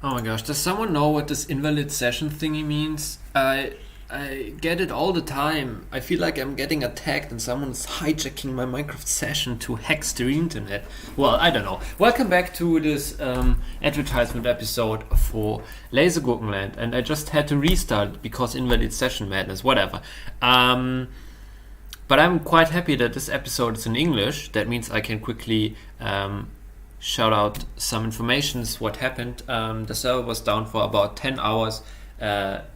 Oh my gosh, does someone know what this invalid session thingy means? I get it all the time. I feel like I'm getting attacked and someone's hijacking my Minecraft session to hack the internet. Well, I don't know. Welcome back to this advertisement episode for Lasergurkenland, and I just had to restart because invalid session madness, whatever. But I'm quite happy that this episode is in English. That means I can quickly shout out some informations what happened. The server was down for about 10 hours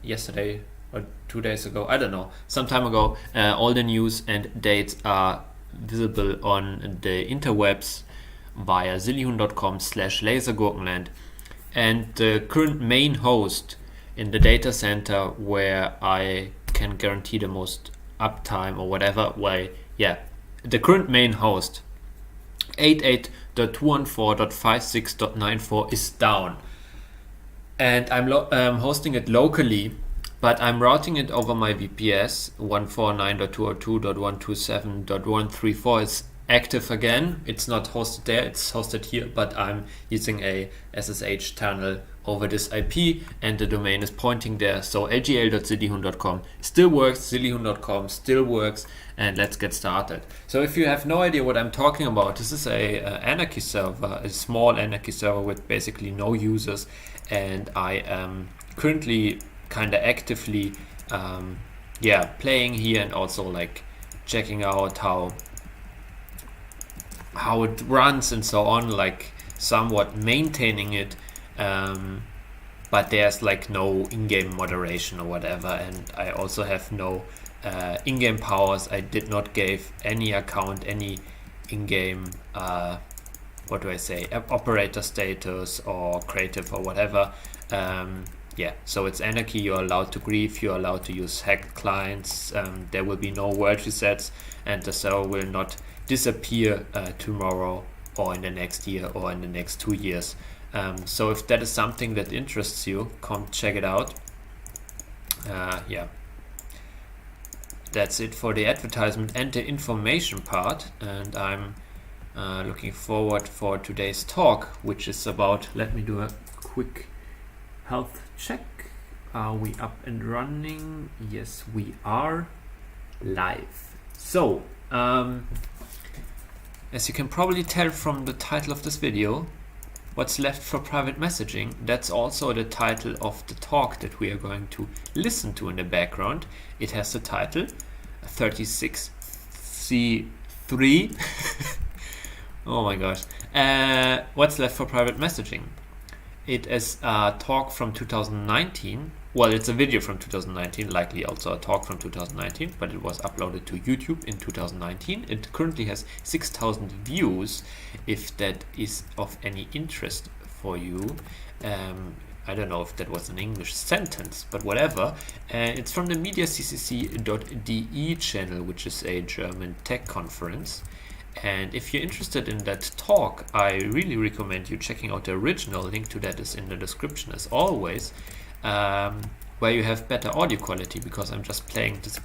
yesterday or 2 days ago, I don't know, some time ago. All the news and dates are visible on the interwebs via zillion.com/lasergurkenland, and the current main host in the data center where I can guarantee the most uptime or whatever way, the current main host 88.214.56.94 is down, and I'm hosting it locally, but I'm routing it over my VPS. 149.202.127.134 is active again. It's not hosted there, it's hosted here, but I'm using a SSH tunnel over this IP and the domain is pointing there. So lgl.zillion.com still works, zillion.com still works, and let's get started. So if you have no idea what I'm talking about, this is a anarchy server, a small anarchy server with basically no users, and I am currently kind of actively playing here and also like checking out how it runs and so on, like somewhat maintaining it, but there's like no in-game moderation or whatever, and I also have no in-game powers. I did not give any account any in-game operator status or creative or whatever. So it's anarchy. You're allowed to grieve, you're allowed to use hacked clients, there will be no word resets, and the server will not disappear tomorrow or in the next year or in the next 2 years. So if that is something that interests you, come check it out. That's it for the advertisement and the information part, and I'm looking forward for today's talk, which is about, let me do a quick health check. Are we up and running? Yes, we are live. So as you can probably tell from the title of this video, what's left for private messaging, that's also the title of the talk that we are going to listen to in the background. It has the title 36C3 oh my gosh, what's left for private messaging. It is a talk from 2019. Well, it's a video from 2019, likely also a talk from 2019, but it was uploaded to YouTube in 2019. It currently has 6,000 views, if that is of any interest for you. I don't know if that was an English sentence, but whatever. It's from the mediaccc.de channel, which is a German tech conference. And if you're interested in that talk, I really recommend you checking out the original. Link to that is in the description as always, where you have better audio quality, because I'm just playing this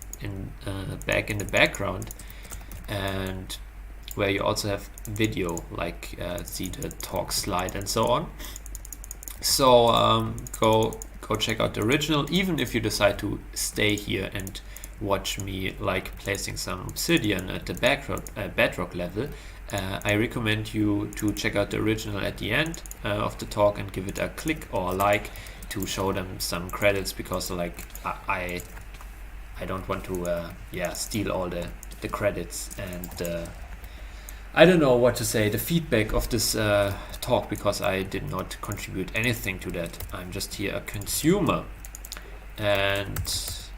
back in the background, and where you also have video, like see the talk slide and so on. So go check out the original, even if you decide to stay here and watch me like placing some obsidian at the bedrock level. I recommend you to check out the original at the end of the talk and give it a click or a like to show them some credits, because like I don't want to steal all the credits and I don't know what to say, the feedback of this talk, because I did not contribute anything to that. I'm just here a consumer. And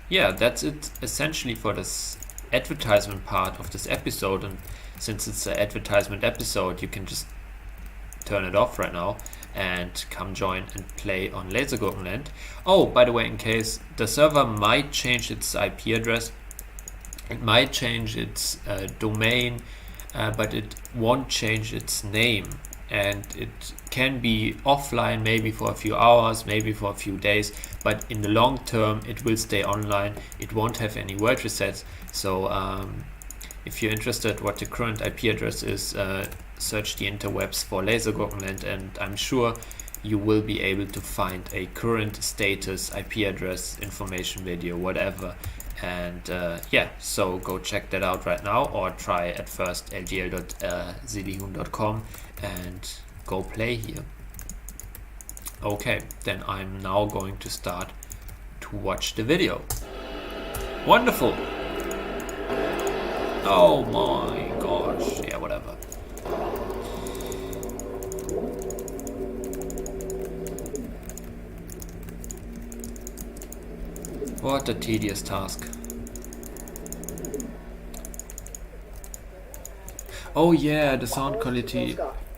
that's it essentially for this advertisement part of this episode. And since it's an advertisement episode, you can just turn it off right now and come join and play on Lasergurkenland. Oh, by the way, in case the server might change its IP address, it might change its domain, but it won't change its name. And it can be offline maybe for a few hours, maybe for a few days, but in the long term it will stay online. It won't have any word resets. So if you're interested what the current IP address is, search the interwebs for Lasergurkenland, and I'm sure you will be able to find a current status, IP address, information video, whatever. And yeah, so go check that out right now, or try at first lgl.zilihun.com and go play here. Okay, then I'm now going to start to watch the video. Wonderful. Oh my gosh. Yeah, whatever. What a tedious task. Oh yeah, the sound quality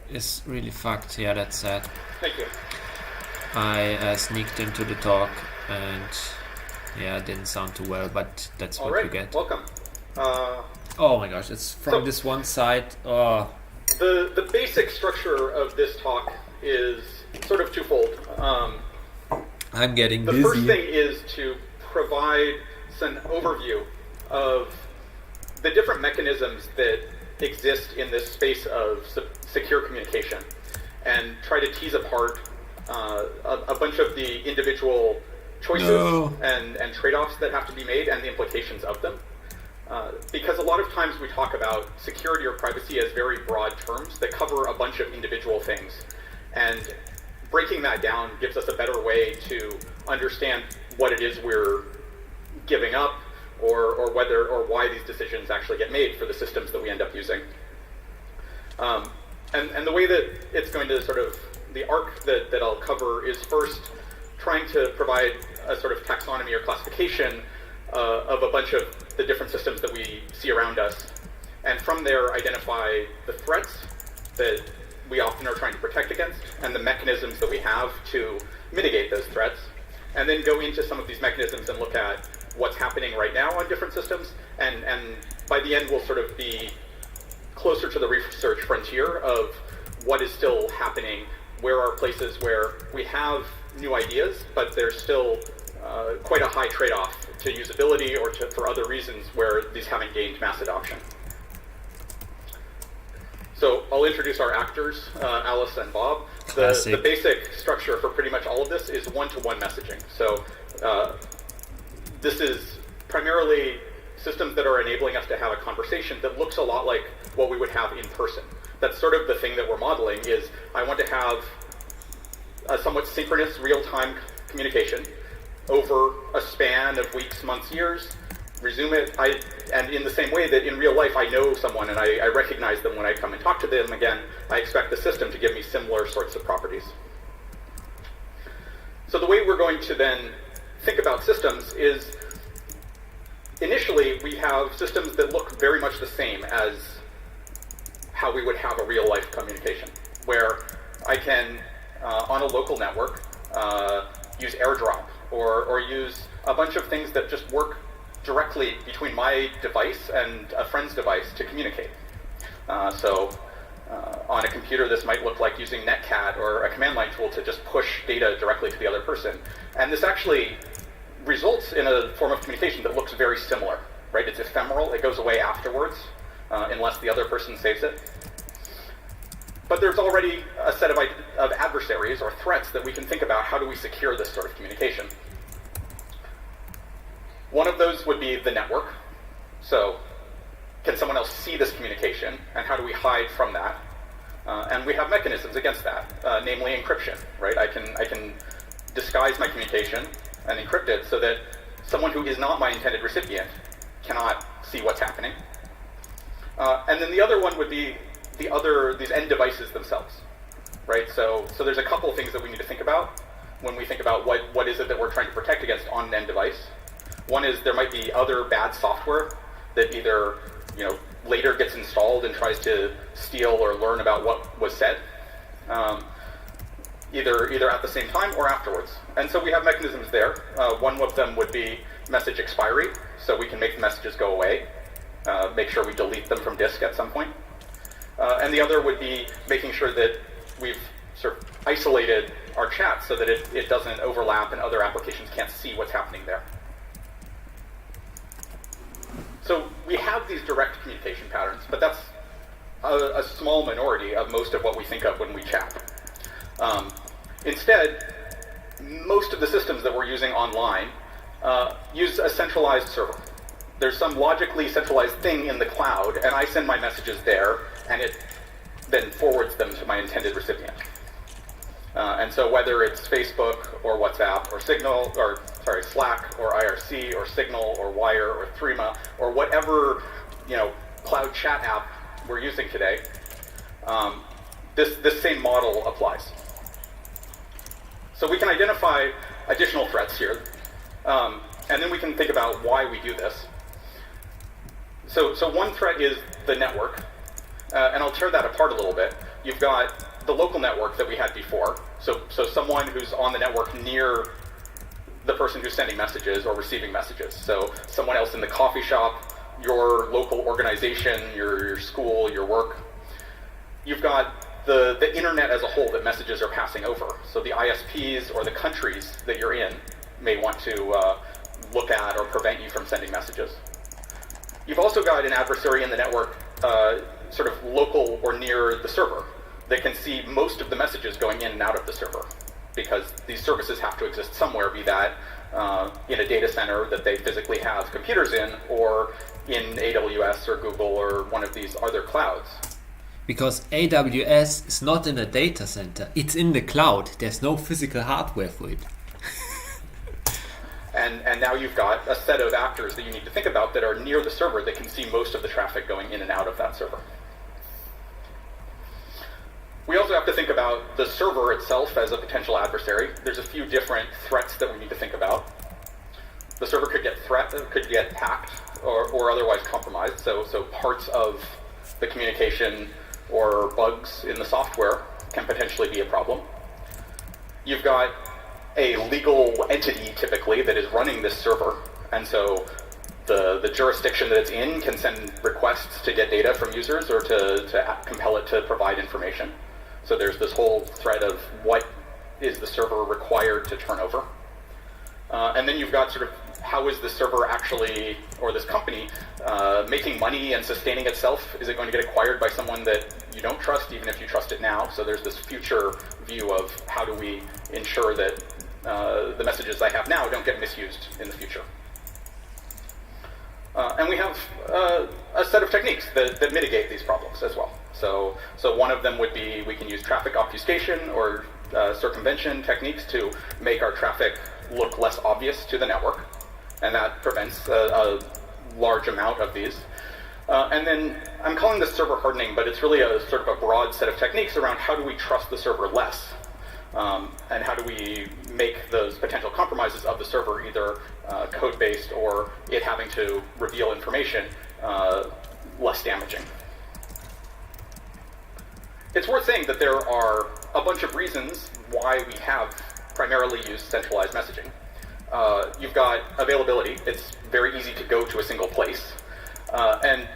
is really fucked. Yeah, that's sad. Thank you. I sneaked into the talk and yeah, it didn't sound too well, but that's what you get. Welcome. Oh my gosh, it's from this one side. Oh. The basic structure of this talk is sort of twofold. I'm getting busy. The first thing is to provide an overview of the different mechanisms that exist in this space of secure communication, and try to tease apart a bunch of the individual choices and trade-offs that have to be made and the implications of them. Because a lot of times we talk about security or privacy as very broad terms that cover a bunch of individual things. And breaking that down gives us a better way to understand what it is we're giving up, or whether or why these decisions actually get made for the systems that we end up using. And the way that it's going to sort of, the arc that I'll cover is first trying to provide a sort of taxonomy or classification of a bunch of the different systems that we see around us, and from there identify the threats that we often are trying to protect against and the mechanisms that we have to mitigate those threats, and then go into some of these mechanisms and look at what's happening right now on different systems, and by the end we'll sort of be closer to the research frontier of what is still happening, where are places where we have new ideas, but there's still quite a high trade-off to usability or for other reasons where these haven't gained mass adoption. So I'll introduce our actors, Alice and Bob. The basic structure for pretty much all of this is one-to-one messaging. So this is primarily systems that are enabling us to have a conversation that looks a lot like what we would have in person. That's sort of the thing that we're modeling is I want to have a somewhat synchronous real-time communication over a span of weeks, months, years, resume it, and in the same way that in real life I know someone and I recognize them when I come and talk to them again, I expect the system to give me similar sorts of properties. So the way we're going to then think about systems is, initially we have systems that look very much the same as how we would have a real life communication, where I can, on a local network, use AirDrop or use a bunch of things that just work directly between my device and a friend's device to communicate. So on a computer, this might look like using Netcat or a command line tool to just push data directly to the other person. And this actually results in a form of communication that looks very similar, right? It's ephemeral, it goes away afterwards, unless the other person saves it. But there's already a set of adversaries or threats that we can think about. How do we secure this sort of communication? One of those would be the network. So can someone else see this communication, and how do we hide from that? And we have mechanisms against that, namely encryption, right? I can disguise my communication and encrypt it so that someone who is not my intended recipient cannot see what's happening. And then the other one would be these end devices themselves, right? So there's a couple of things that we need to think about when we think about what is it that we're trying to protect against on an end device. One is there might be other bad software that either later gets installed and tries to steal or learn about what was said, either at the same time or afterwards. And so we have mechanisms there. One of them would be message expiry, so we can make the messages go away, make sure we delete them from disk at some point. And the other would be making sure that we've sort of isolated our chat so that it doesn't overlap and other applications can't see what's happening there. So we have these direct communication patterns, but that's a small minority of most of what we think of when we chat. Instead, most of the systems that we're using online use a centralized server. There's some logically centralized thing in the cloud, and I send my messages there, and it then forwards them to my intended recipient. And so whether it's Facebook or WhatsApp or Signal, or sorry, Slack or IRC or Signal or Wire or Threema or whatever cloud chat app we're using today, this same model applies. So we can identify additional threats here, and then we can think about why we do this. So one threat is the network, and I'll tear that apart a little bit. You've got the local network that we had before, so someone who's on the network near the person who's sending messages or receiving messages. So someone else in the coffee shop, your local organization, your school, your work. You've got the internet as a whole that messages are passing over. So the ISPs or the countries that you're in may want to look at or prevent you from sending messages. You've also got an adversary in the network, sort of local or near the server, that can see most of the messages going in and out of the server, because these services have to exist somewhere, be that in a data center that they physically have computers in, or in AWS or Google or one of these other clouds. Because AWS is not in a data center, it's in the cloud. There's no physical hardware for it. And now you've got a set of actors that you need to think about that are near the server that can see most of the traffic going in and out of that server. We also have to think about the server itself as a potential adversary. There's a few different threats that we need to think about. The server could get hacked or otherwise compromised, so parts of the communication or bugs in the software can potentially be a problem. You've got a legal entity, typically, that is running this server, and so the jurisdiction that it's in can send requests to get data from users or to compel it to provide information. So there's this whole thread of what is the server required to turn over. And then you've got sort of how is the server actually, or this company, making money and sustaining itself? Is it going to get acquired by someone that you don't trust, even if you trust it now? So there's this future view of how do we ensure that the messages I have now don't get misused in the future. And we have a set of techniques that mitigate these problems as well. So one of them would be we can use traffic obfuscation or circumvention techniques to make our traffic look less obvious to the network, and that prevents a large amount of these. And then I'm calling this server hardening, but it's really a sort of a broad set of techniques around how do we trust the server less, and how do we make those potential compromises of the server, either code-based or it having to reveal information, less damaging. It's worth saying that there are a bunch of reasons why we have primarily used centralized messaging. You've got availability. It's very easy to go to a single place. And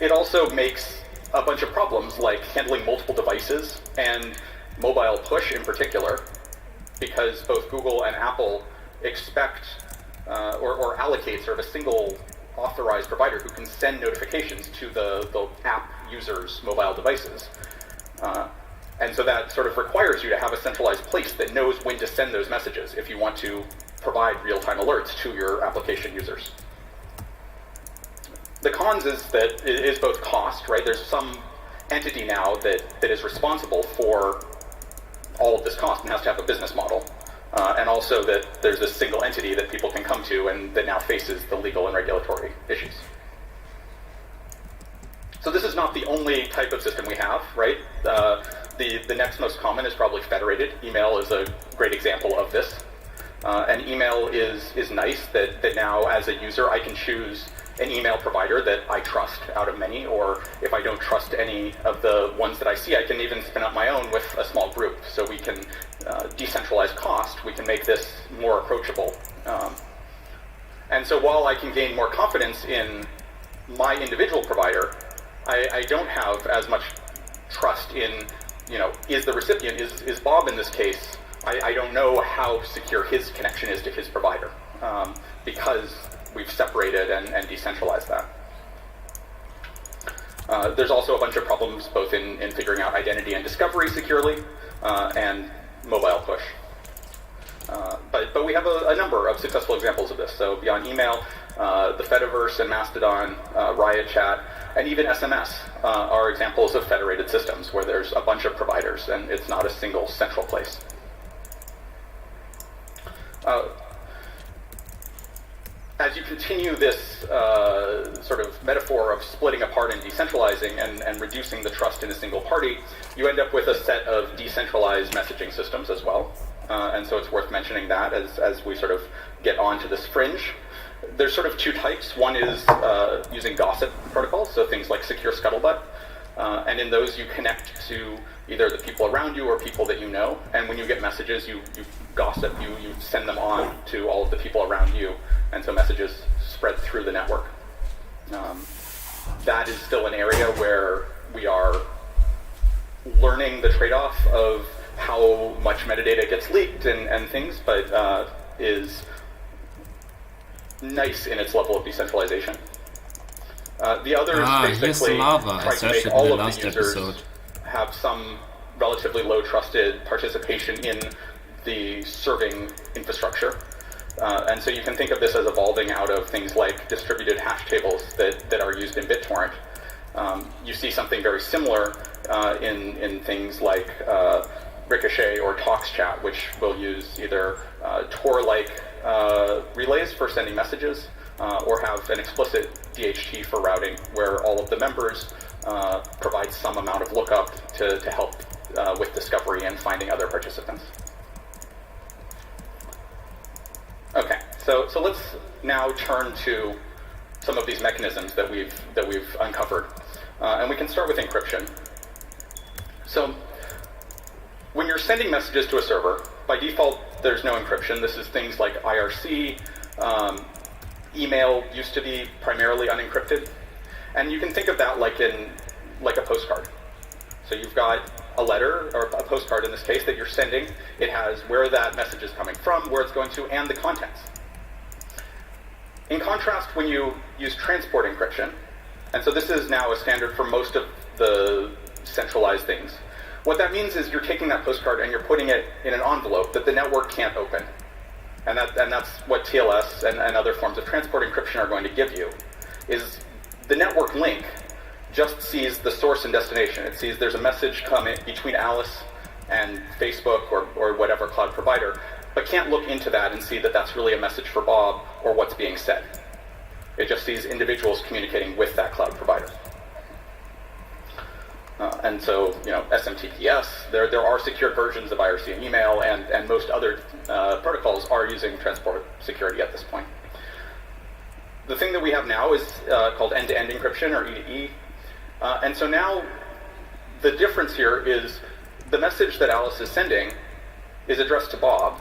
it also makes a bunch of problems like handling multiple devices and mobile push in particular, because both Google and Apple expect or allocate sort of a single authorized provider who can send notifications to the app users' mobile devices. And so that sort of requires you to have a centralized place that knows when to send those messages if you want to provide real-time alerts to your application users. The cons is both cost, right? There's some entity now that is responsible for all of this cost and has to have a business model. And also that there's this single entity that people can come to and that now faces the legal and regulatory issues. So this is not the only type of system we have, right? The next most common is probably federated. Email is a great example of this. And email is nice that now as a user I can choose an email provider that I trust out of many, or if I don't trust any of the ones that I see, I can even spin up my own with a small group. So we can decentralize cost, we can make this more approachable. And so while I can gain more confidence in my individual provider, I don't have as much trust in, is the recipient, is Bob in this case, I don't know how secure his connection is to his provider, because we've separated and decentralized that. There's also a bunch of problems both in figuring out identity and discovery securely, and mobile push. But we have a number of successful examples of this. So beyond email, the Fediverse and Mastodon, Riot Chat, and even SMS are examples of federated systems where there's a bunch of providers and it's not a single central place. As you continue this sort of metaphor of splitting apart and decentralizing and reducing the trust in a single party, you end up with a set of decentralized messaging systems as well. And so it's worth mentioning that as we sort of get onto this fringe. There's sort of two types. One is using gossip protocols, so things like secure scuttlebutt. And in those you connect to either the people around you or people that you know. And when you get messages, you gossip, you send them on to all of the people around you. And so messages spread through the network. That is still an area where we are learning the trade-off of how much metadata gets leaked and things, but is nice in its level of decentralization. The others basically try to make all of the users have some relatively low trusted participation in the serving infrastructure. And so you can think of this as evolving out of things like distributed hash tables that are used in BitTorrent. You see something very similar in things like Ricochet or TalksChat, which will use either Tor-like relays for sending messages or have an explicit DHT for routing where all of the members provide some amount of lookup to help with discovery and finding other participants. Okay, so let's now turn to some of these mechanisms that we've uncovered, and we can start with encryption. So when you're sending messages to a server, by default there's no encryption. This is things like IRC. Email used to be primarily unencrypted, and you can think of that like a postcard. So you've got a letter, or a postcard in this case, that you're sending. It has where that message is coming from, where it's going to, and the contents. In contrast, when you use transport encryption, and so this is now a standard for most of the centralized things, what that means is you're taking that postcard and you're putting it in an envelope that the network can't open. And that's what TLS and other forms of transport encryption are going to give you, is the network link just sees the source and destination. It sees there's a message coming between Alice and Facebook or whatever cloud provider, but can't look into that and see that that's really a message for Bob or what's being said. It just sees individuals communicating with that cloud provider. And so, SMTPS, there are secured versions of IRC and email, and most other protocols are using transport security at this point. The thing that we have now is called end-to-end encryption, or E2E. And so now the difference here is the message that Alice is sending is addressed to Bob,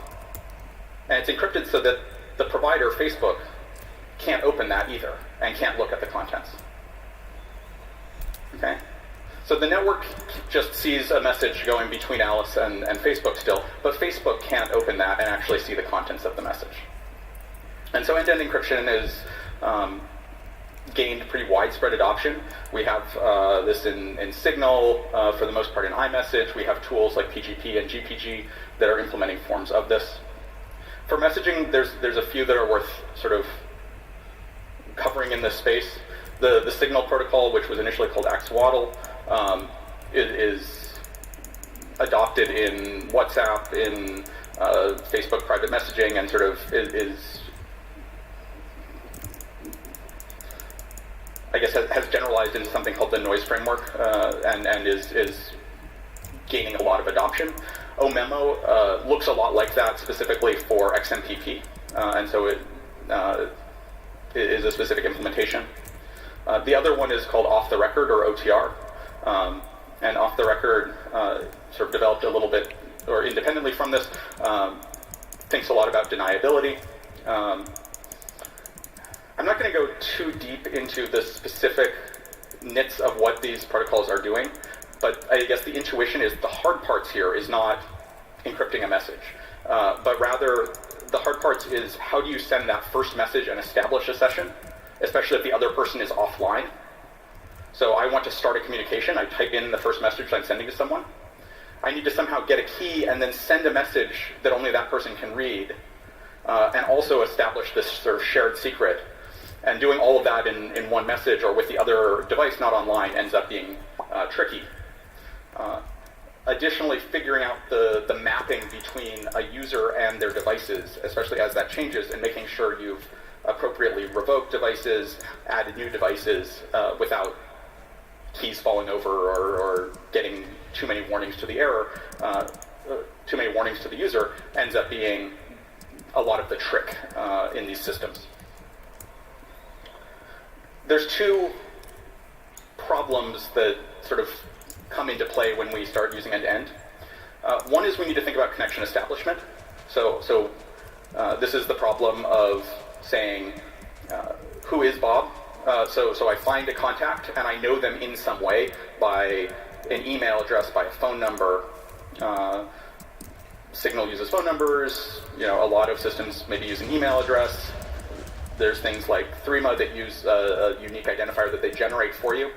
and it's encrypted so that the provider, Facebook, can't open that either and can't look at the contents. Okay? So the network just sees a message going between Alice and Facebook still, but Facebook can't open that and actually see the contents of the message. And so end-to-end encryption is gained pretty widespread adoption. We have this in Signal, for the most part in iMessage. We have tools like PGP and GPG that are implementing forms of this. For messaging, there's a few that are worth sort of covering in this space. The Signal protocol, which was initially called Axolotl, is adopted in WhatsApp, in Facebook private messaging, and sort of is I guess has generalized into something called the noise framework, and is gaining a lot of adoption. OMemo looks a lot like that, specifically for XMPP, and so it is a specific implementation. The other one is called Off the Record, or OTR, and Off the Record sort of developed a little bit, or independently from this, thinks a lot about deniability. I'm not going to go too deep into the specific nits of what these protocols are doing, but I guess the intuition is the hard parts here is not encrypting a message, but rather the hard parts is how do you send that first message and establish a session, especially if the other person is offline. So I want to start a communication, I type in the first message I'm sending to someone, I need to somehow get a key and then send a message that only that person can read, and also establish this sort of shared secret. And doing all of that in one message or with the other device not online ends up being tricky. Additionally, figuring out the mapping between a user and their devices, especially as that changes, and making sure you've appropriately revoked devices, added new devices without keys falling over or getting too many warnings to the error, too many warnings to the user, ends up being a lot of the trick in these systems. There's two problems that sort of come into play when we start using end-to-end. One is we need to think about connection establishment. So this is the problem of saying, who is Bob? So I find a contact and I know them in some way by an email address, by a phone number. Signal uses phone numbers. A lot of systems maybe use an email address. There's things like Threema that use a unique identifier that they generate for you.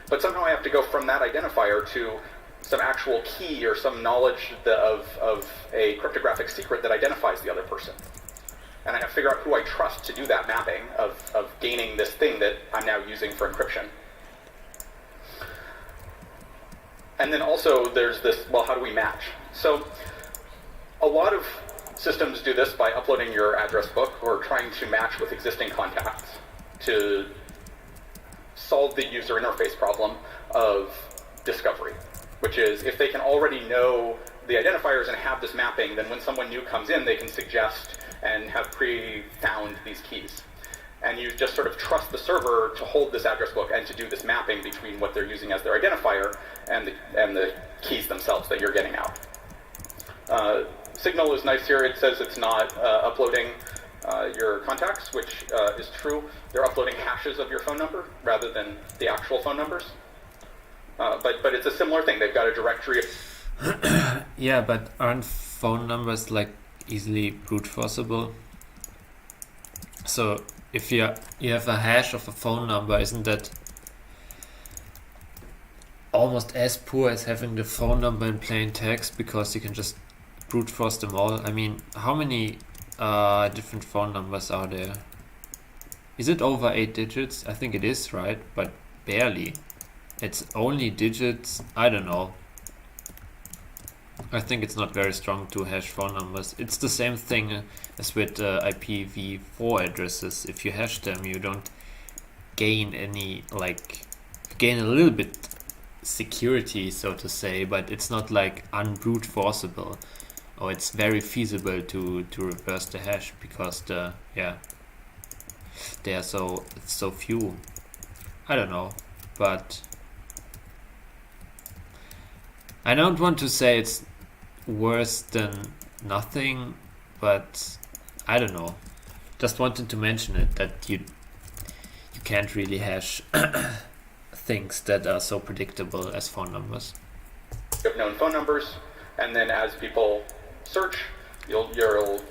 But somehow I have to go from that identifier to some actual key or some knowledge of a cryptographic secret that identifies the other person. And I have to figure out who I trust to do that mapping of gaining this thing that I'm now using for encryption. And then also there's this, well, how do we match? So a lot of systems do this by uploading your address book or trying to match with existing contacts to solve the user interface problem of discovery, which is if they can already know the identifiers and have this mapping, then when someone new comes in, they can suggest and have pre-found these keys. And you just sort of trust the server to hold this address book and to do this mapping between what they're using as their identifier and the keys themselves that you're getting out. Signal is nice here. It says it's not uploading your contacts, which is true. They're uploading hashes of your phone number rather than the actual phone numbers. But it's a similar thing. They've got a directory of... Yeah, but aren't phone numbers like easily brute forceable? So if you have a hash of a phone number, isn't that almost as poor as having the phone number in plain text, because you can just brute force them all? I mean, how many different phone numbers are there? Is it over 8 digits? I think it is, right? But barely. It's only digits. I don't know. I think it's not very strong to hash phone numbers. It's the same thing as with IPv4 addresses. If you hash them, you don't gain any, gain a little bit security, so to say, but it's not like unbrute forceable. Or it's very feasible to reverse the hash because they are so few. I don't know, but I don't want to say it's worse than nothing, but I don't know. Just wanted to mention it, that you can't really hash things that are so predictable as phone numbers. You have known phone numbers, and then as people search, you'll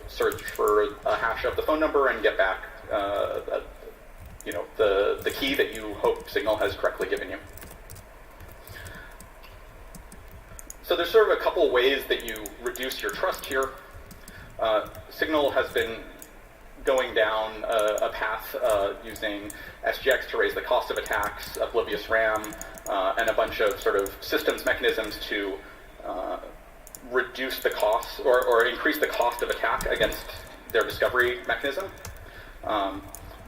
search for a hash of the phone number and get back the key that you hope Signal has correctly given you. So there's sort of a couple ways that you reduce your trust here. Signal has been going down a path using SGX to raise the cost of attacks, oblivious RAM, and a bunch of sort of systems mechanisms to reduce the cost or increase the cost of attack against their discovery mechanism.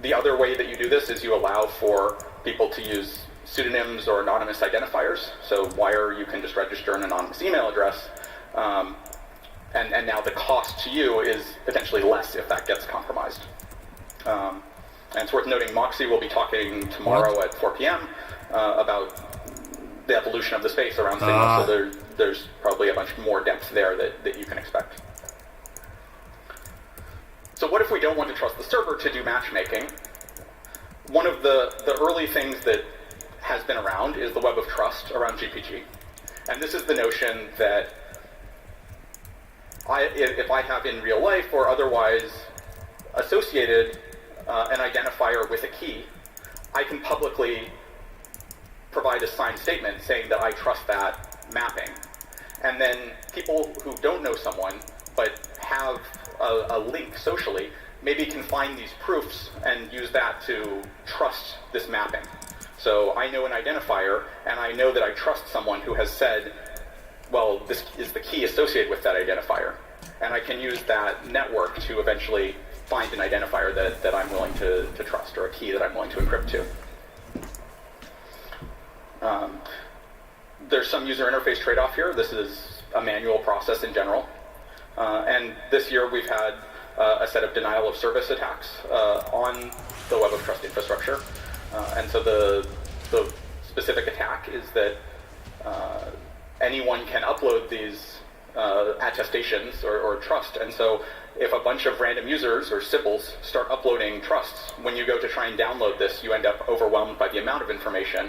The other way that you do this is you allow for people to use pseudonyms or anonymous identifiers. So Wire, you can just register an anonymous email address, and now the cost to you is potentially less if that gets compromised. And it's worth noting, Moxie will be talking tomorrow at 4 p.m. About the evolution of the space around Signal, so there's probably a bunch more depth there that you can expect. So what if we don't want to trust the server to do matchmaking? One of the early things that has been around is the web of trust around GPG. And this is the notion that if I have in real life or otherwise associated an identifier with a key, I can publicly provide a signed statement saying that I trust that mapping. And then people who don't know someone but have a link socially maybe can find these proofs and use that to trust this mapping. So I know an identifier, and I know that I trust someone who has said, well, this is the key associated with that identifier. And I can use that network to eventually find an identifier that I'm willing to trust, or a key that I'm willing to encrypt to. There's some user interface trade-off here. This is a manual process in general. And this year we've had a set of denial of service attacks on the Web of Trust infrastructure. And so the specific attack is that anyone can upload these attestations or trust. And so if a bunch of random users or SIPLs start uploading trusts, when you go to try and download this, you end up overwhelmed by the amount of information.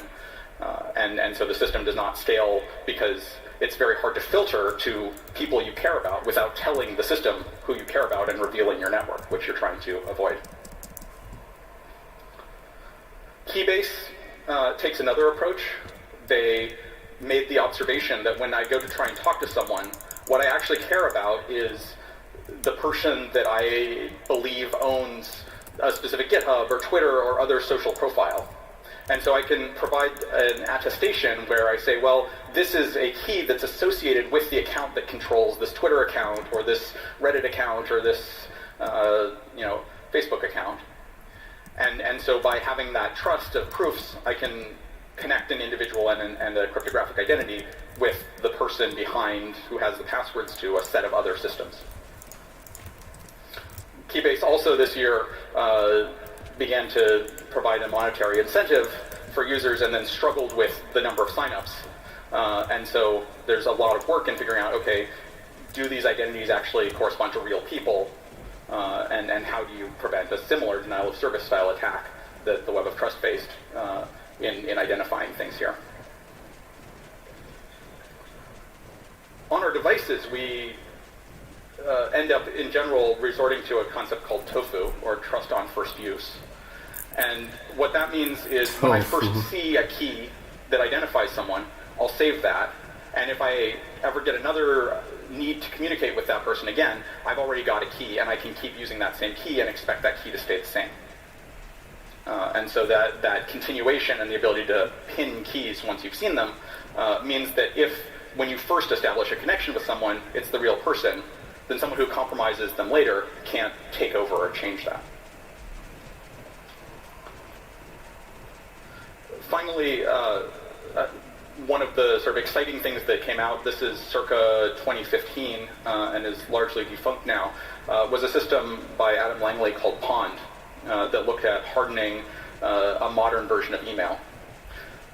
And so the system does not scale because it's very hard to filter to people you care about without telling the system who you care about and revealing your network, which you're trying to avoid. Keybase takes another approach. They made the observation that when I go to try and talk to someone, what I actually care about is the person that I believe owns a specific GitHub or Twitter or other social profile. And so I can provide an attestation where I say, well, this is a key that's associated with the account that controls this Twitter account or this Reddit account or this Facebook account. And so by having that trust of proofs, I can connect an individual and a cryptographic identity with the person behind who has the passwords to a set of other systems. Keybase also this year began to provide a monetary incentive for users and then struggled with the number of signups. And so there's a lot of work in figuring out, okay, do these identities actually correspond to real people? And how do you prevent a similar denial of service style attack that the Web of Trust faced in identifying things here? On our devices, we end up, in general, resorting to a concept called TOFU, or trust on first use. And what that means is when I first see a key that identifies someone, I'll save that. And if I ever get another need to communicate with that person again, I've already got a key, and I can keep using that same key and expect that key to stay the same. And so that continuation and the ability to pin keys once you've seen them means that if, when you first establish a connection with someone, it's the real person, then someone who compromises them later can't take over or change that. Finally, one of the sort of exciting things that came out, this is circa 2015 and is largely defunct now, was a system by Adam Langley called Pond that looked at hardening a modern version of email.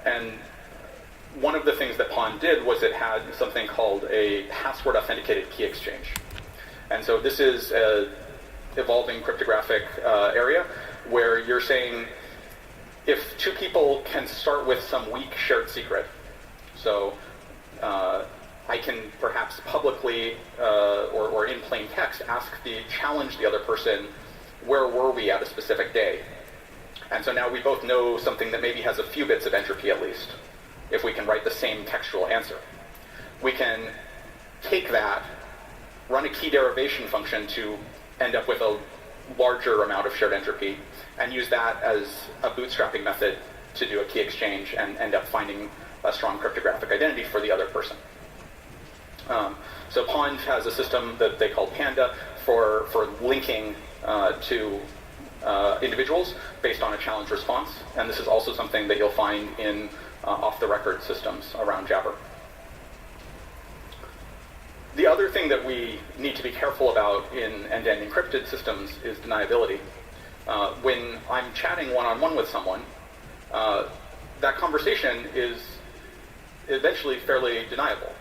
And one of the things that Pond did was it had something called a password authenticated key exchange. And so this is an evolving cryptographic area where you're saying if two people can start with some weak shared secret, so I can perhaps publicly or in plain text challenge the other person, where were we at a specific day? And so now we both know something that maybe has a few bits of entropy at least, if we can write the same textual answer. We can take that, run a key derivation function to end up with a larger amount of shared entropy, and use that as a bootstrapping method to do a key exchange and end up finding a strong cryptographic identity for the other person. So Pond has a system that they call Panda for linking to individuals based on a challenge response, and this is also something that you'll find in off-the-record systems around Jabber. The other thing that we need to be careful about in end-to-end encrypted systems is deniability. When I'm chatting one-on-one with someone, that conversation is eventually fairly deniable.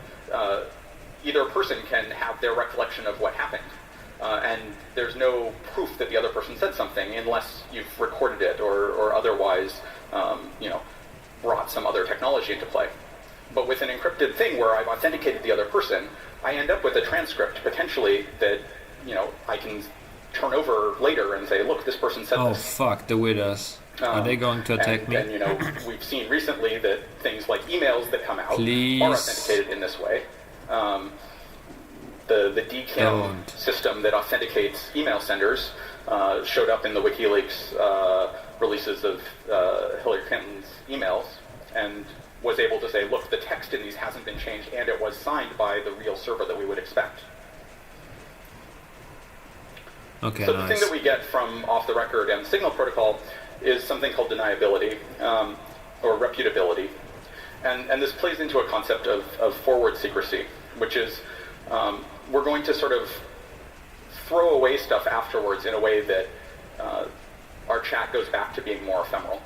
Either person can have their recollection of what happened, and there's no proof that the other person said something unless you've recorded it or otherwise, brought some other technology into play. But with an encrypted thing where I've authenticated the other person, I end up with a transcript potentially that, I can turn over later and say, look, this person said this. Oh, fuck, the weirdos. Are they going to attack me? And, we've seen recently that things like emails that come out are authenticated in this way. the DKIM system that authenticates email senders showed up in the WikiLeaks releases of Hillary Clinton's emails, and was able to say, look, the text in these hasn't been changed, and it was signed by the real server that we would expect. Okay, so nice. The thing that we get from off the record and Signal protocol is something called deniability, or reputability. And this plays into a concept of forward secrecy, which is we're going to sort of throw away stuff afterwards in a way that our chat goes back to being more ephemeral.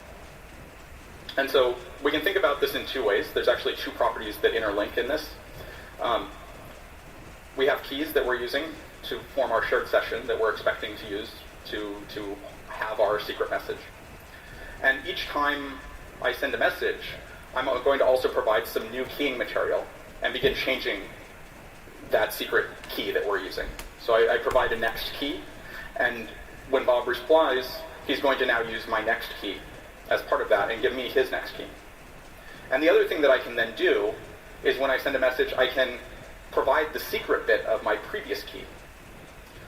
And so we can think about this in two ways. There's actually two properties that interlink in this. We have keys that we're using to form our shared session that we're expecting to use to have our secret message. And each time I send a message, I'm going to also provide some new keying material and begin changing that secret key that we're using. So I provide a next key, and when Bob replies, he's going to now use my next key as part of that and give me his next key. And the other thing that I can then do is when I send a message, I can provide the secret bit of my previous key.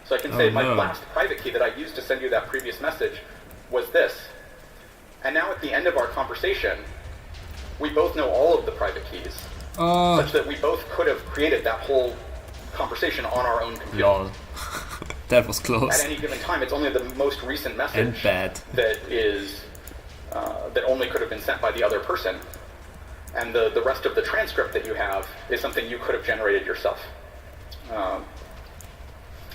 So I can say my last private key that I used to send you that previous message was this. And now at the end of our conversation, we both know all of the private keys, such that we both could have created that whole conversation on our own computer. Lol. That was close. At any given time, it's only the most recent message and bad. that is that only could have been sent by the other person, and the rest of the transcript that you have is something you could have generated yourself.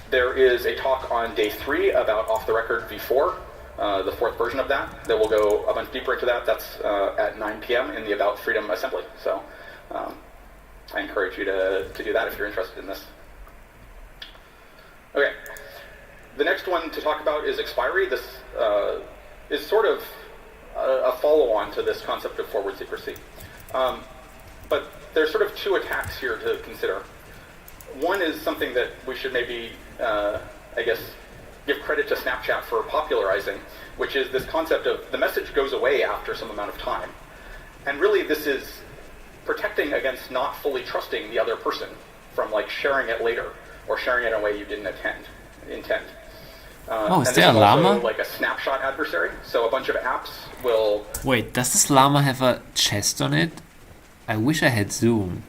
There is a talk on day 3 about off-the-record v4, the 4th version of that will go a bunch deeper into that. That's at 9 p.m. in the About Freedom Assembly. So I encourage you to do that if you're interested in this. Okay. The next one to talk about is expiry. This is sort of a follow-on to this concept of forward secrecy. But there's sort of two attacks here to consider. One is something that we should maybe, I guess, give credit to Snapchat for popularizing, which is this concept of the message goes away after some amount of time. And really this is protecting against not fully trusting the other person from like sharing it later or sharing it in a way you didn't intend. Is there a llama? Also like a snapshot adversary, so a bunch of apps will... Wait, does this llama have a chest on it? I wish I had zoom.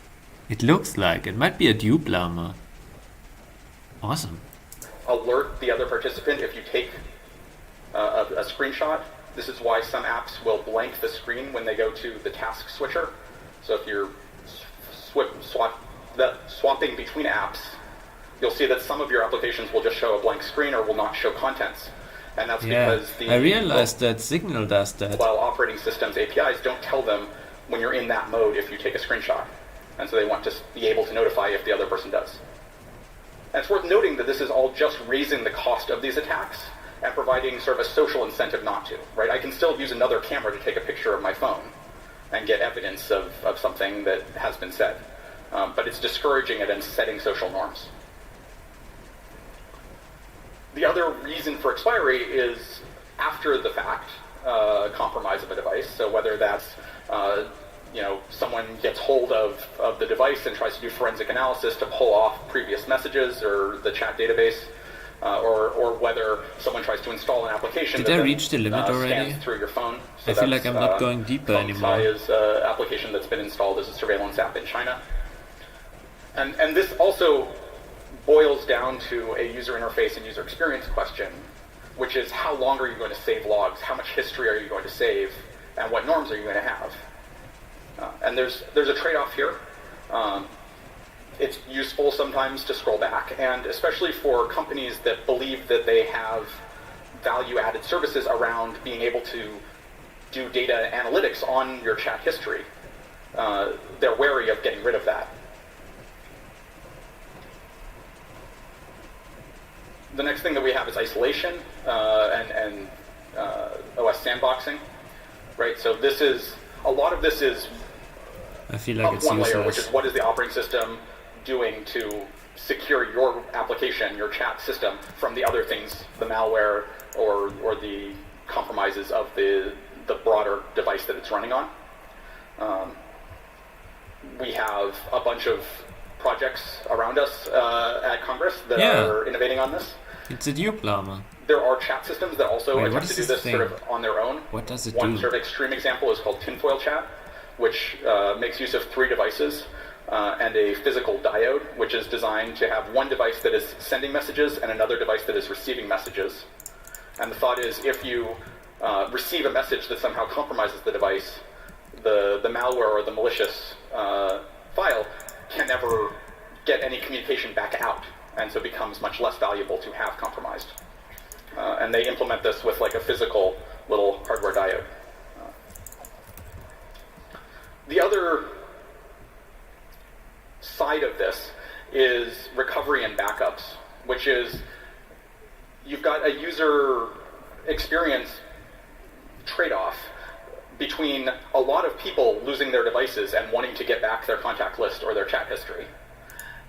It looks like it might be a dupe llama. Awesome. Alert the other participant if you take a screenshot. This is why some apps will blank the screen when they go to the task switcher. So if you're swapping between apps, you'll see that some of your applications will just show a blank screen or will not show contents. And that's because I realized that Signal does that. While operating systems APIs don't tell them when you're in that mode if you take a screenshot. And so they want to be able to notify if the other person does. And it's worth noting that this is all just raising the cost of these attacks and providing sort of a social incentive not to, right? I can still use another camera to take a picture of my phone and get evidence of something that has been said. But it's discouraging it and setting social norms. The other reason for expiry is after the fact compromise of a device. So whether that's someone gets hold of the device and tries to do forensic analysis to pull off previous messages or the chat database, or whether someone tries to install an application Did I reach the limit already? Scans through your phone. So I feel like I'm not going deeper anymore. is an application that's been installed as a surveillance app in China. And this also boils down to a user interface and user experience question, which is how long are you going to save logs? How much history are you going to save? And what norms are you going to have? And there's a trade-off here. It's useful sometimes to scroll back, and especially for companies that believe that they have value-added services around being able to do data analytics on your chat history. They're wary of getting rid of that. The next thing that we have is isolation and OS sandboxing, right? So a lot of this is I feel like it's one useless. layer, which is what is the operating system doing to secure your application, your chat system, from the other things, the malware or the compromises of the broader device that it's running on. We have a bunch of projects around us at Congress that Yeah. are innovating on this. It's a dupe llama. There are chat systems that also Wait, what attempt to is do this this thing? sort of on their own. What does it One do? sort of extreme example is called tinfoil chat, which makes use of 3 devices and a physical diode, which is designed to have one device that is sending messages and another device that is receiving messages. And the thought is, if you receive a message that somehow compromises the device, the malware or the malicious file can never get any communication back out, and so becomes much less valuable to have compromised. And they implement this with like a physical little hardware diode. The other side of this is recovery and backups, which is you've got a user experience trade-off between a lot of people losing their devices and wanting to get back their contact list or their chat history,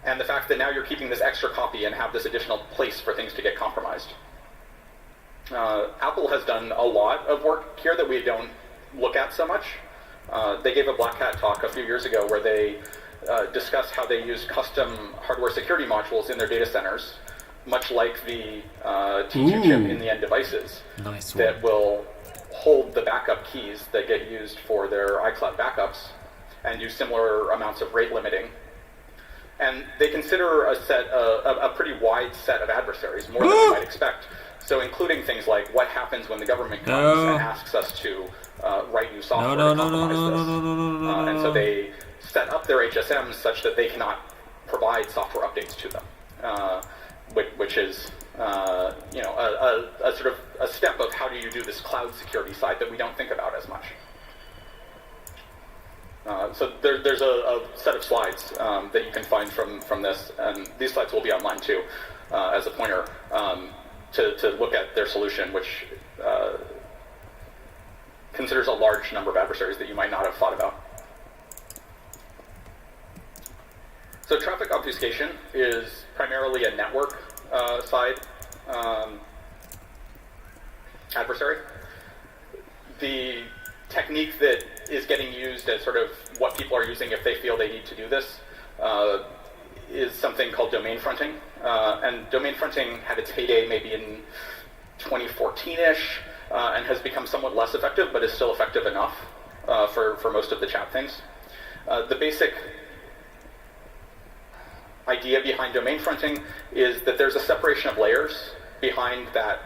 and the fact that now you're keeping this extra copy and have this additional place for things to get compromised. Apple has done a lot of work here that we don't look at so much. They gave a Black Hat talk a few years ago where they discussed how they use custom hardware security modules in their data centers, much like the T2 chip in the end devices, Nice one. that will hold the backup keys that get used for their iCloud backups and do similar amounts of rate limiting. And they consider a pretty wide set of adversaries, more than you might expect. So including things like what happens when the government comes and asks us to write new software to compromise this. And so they set up their HSMs such that they cannot provide software updates to them, which is a sort of a step of how do you do this cloud security side that we don't think about as much. So there's a set of slides that you can find from this, and these slides will be online too, as a pointer, to look at their solution, which considers a large number of adversaries that you might not have thought about. So traffic obfuscation is primarily a network side adversary. The technique that is getting used as sort of what people are using if they feel they need to do this is something called domain fronting. And domain fronting had its heyday maybe in 2014-ish and has become somewhat less effective, but is still effective enough for most of the chat things. The basic idea behind domain fronting is that there's a separation of layers behind that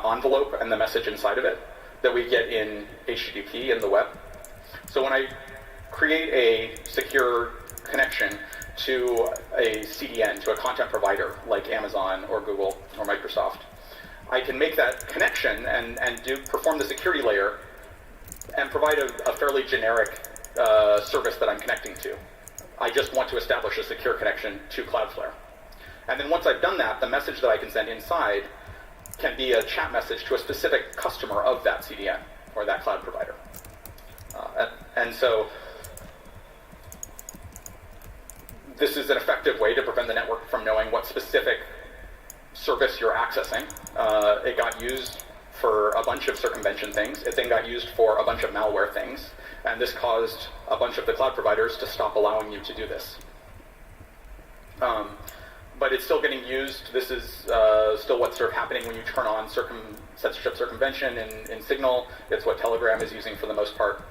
envelope and the message inside of it that we get in HTTP in the web. So when I create a secure connection to a CDN, to a content provider like Amazon or Google or Microsoft, I can make that connection and perform the security layer and provide a fairly generic service that I'm connecting to. I just want to establish a secure connection to Cloudflare. And then once I've done that, the message that I can send inside can be a chat message to a specific customer of that CDN or that cloud provider. And so this is an effective way to prevent the network from knowing what specific service you're accessing. It got used for a bunch of circumvention things. It then got used for a bunch of malware things. And this caused a bunch of the cloud providers to stop allowing you to do this. But it's still getting used. This is still what's sort of happening when you turn on censorship circumvention in Signal. It's what Telegram is using for the most part.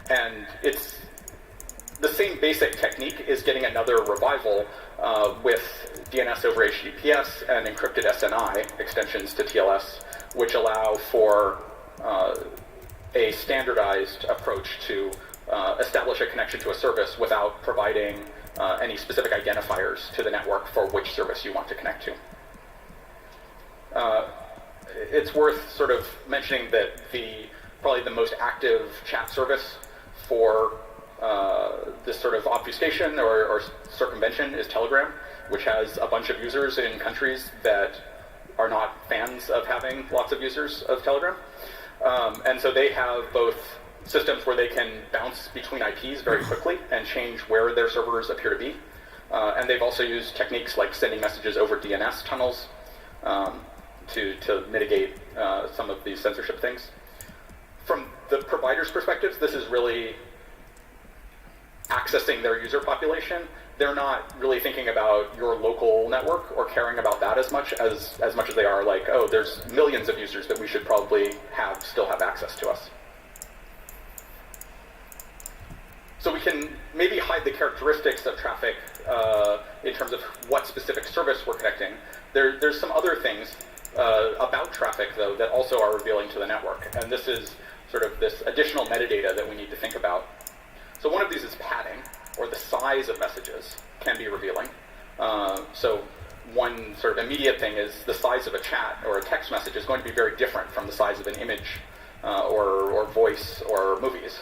And it's the same basic technique is getting another revival with DNS over HTTPS and encrypted SNI extensions to TLS, which allow for a standardized approach to establish a connection to a service without providing any specific identifiers to the network for which service you want to connect to. It's worth sort of mentioning that probably the most active chat service for this sort of obfuscation or circumvention is Telegram, which has a bunch of users in countries that are not fans of having lots of users of Telegram. And so they have both systems where they can bounce between IPs very quickly and change where their servers appear to be. And they've also used techniques like sending messages over DNS tunnels to mitigate some of these censorship things. From the provider's perspectives, this is really accessing their user population they're not really thinking about your local network or caring about that as much as they are like, oh, there's millions of users that we should probably still have access to us. So we can maybe hide the characteristics of traffic in terms of what specific service we're connecting. There's some other things about traffic, though, that also are revealing to the network. And this is sort of this additional metadata that we need to think about. So one of these is padding, or the size of messages can be revealing. So one sort of immediate thing is the size of a chat or a text message is going to be very different from the size of an image or voice or movies.